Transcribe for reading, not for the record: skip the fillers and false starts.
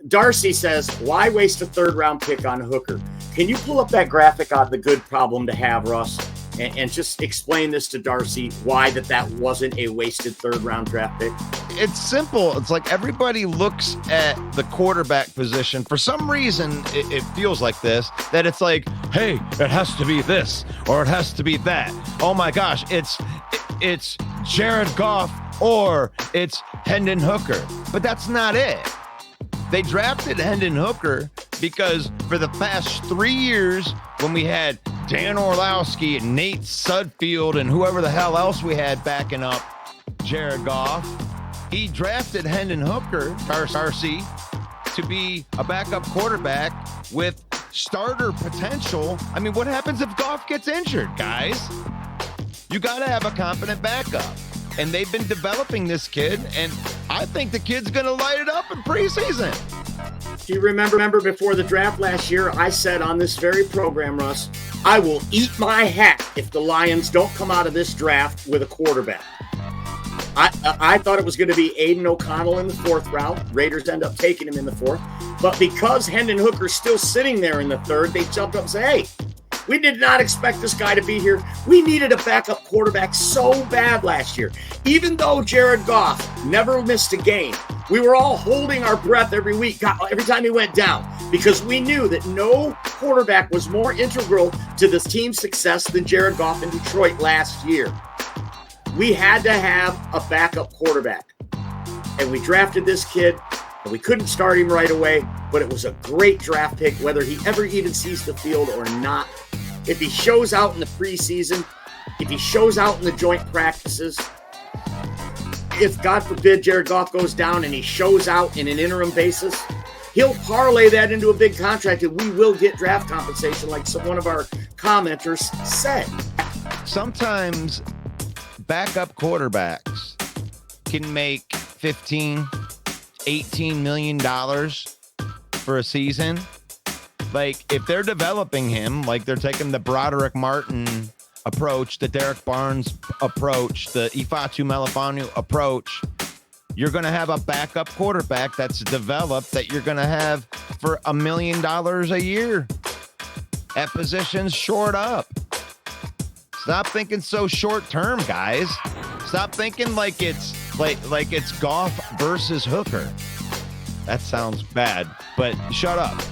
Darcy says, why waste a third-round pick on Hooker? Can you pull up that graphic on the good problem to have, Russ, and just explain this to Darcy, why that wasn't a wasted third-round draft pick? It's simple. It's like everybody looks at the quarterback position. For some reason, it feels like this, that it's like, hey, it has to be this or it has to be that. Oh, my gosh, it's Jared Goff or it's Hendon Hooker. But that's not it. They drafted Hendon Hooker because for the past 3 years, when we had Dan Orlowski and Nate Sudfeld and whoever the hell else we had backing up Jared Goff, he drafted Hendon Hooker, Darcy, to be a backup quarterback with starter potential. I mean, what happens if Goff gets injured, guys? You got to have a competent backup. And they've been developing this kid, and I think the kid's going to light it up in preseason. Do you remember before the draft last year, I said on this very program, Russ, I will eat my hat if the Lions don't come out of this draft with a quarterback. I thought it was going to be Aiden O'Connell in the 4th round. Raiders end up taking him in the 4th. But because Hendon Hooker's still sitting there in the 3rd, they jumped up and said, hey, we did not expect this guy to be here. We needed a backup quarterback so bad last year. Even though Jared Goff never missed a game, we were all holding our breath every week, every time he went down, because we knew that no quarterback was more integral to this team's success than Jared Goff in Detroit last year. We had to have a backup quarterback, and we drafted this kid, and we couldn't start him right away, but it was a great draft pick, whether he ever even sees the field or not. If he shows out in the preseason, if he shows out in the joint practices, if, God forbid, Jared Goff goes down and he shows out in an interim basis, he'll parlay that into a big contract, and we will get draft compensation like one of our commenters said. Sometimes backup quarterbacks can make $15-18 million for a season. Like, if they're developing him, like they're taking the Broderick Martin approach, the Derek Barnes approach, the Ifeatu Melifonwu approach, you're going to have a backup quarterback that's developed that you're going to have for $1 million a year at positions short up. Stop thinking so short term, guys. Stop thinking like it's Goff versus Hooker. That sounds bad, but shut up.